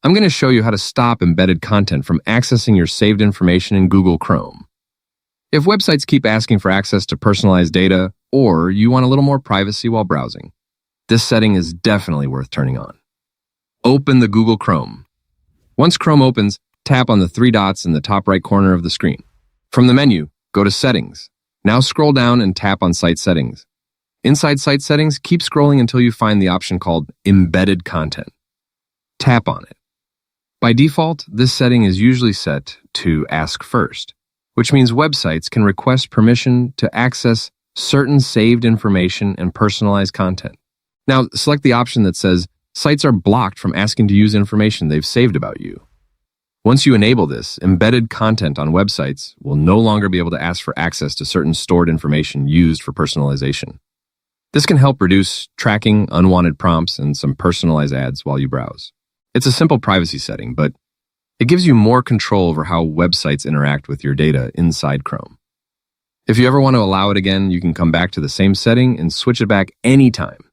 I'm going to show you how to stop embedded content from accessing your saved information in Google Chrome. If websites keep asking for access to personalized data, or you want a little more privacy while browsing, this setting is definitely worth turning on. Open the Google Chrome. Once Chrome opens, tap on the three dots in the top right corner of the screen. From the menu, go to Settings. Now scroll down and tap on Site Settings. Inside Site Settings, keep scrolling until you find the option called Embedded Content. Tap on it. By default, this setting is usually set to Ask First, which means websites can request permission to access certain saved information and personalized content. Now, select the option that says sites are blocked from asking to use information they've saved about you. Once you enable this, embedded content on websites will no longer be able to ask for access to certain stored information used for personalization. This can help reduce tracking, unwanted prompts, and some personalized ads while you browse. It's a simple privacy setting, but it gives you more control over how websites interact with your data inside Chrome. If you ever want to allow it again, you can come back to the same setting and switch it back anytime.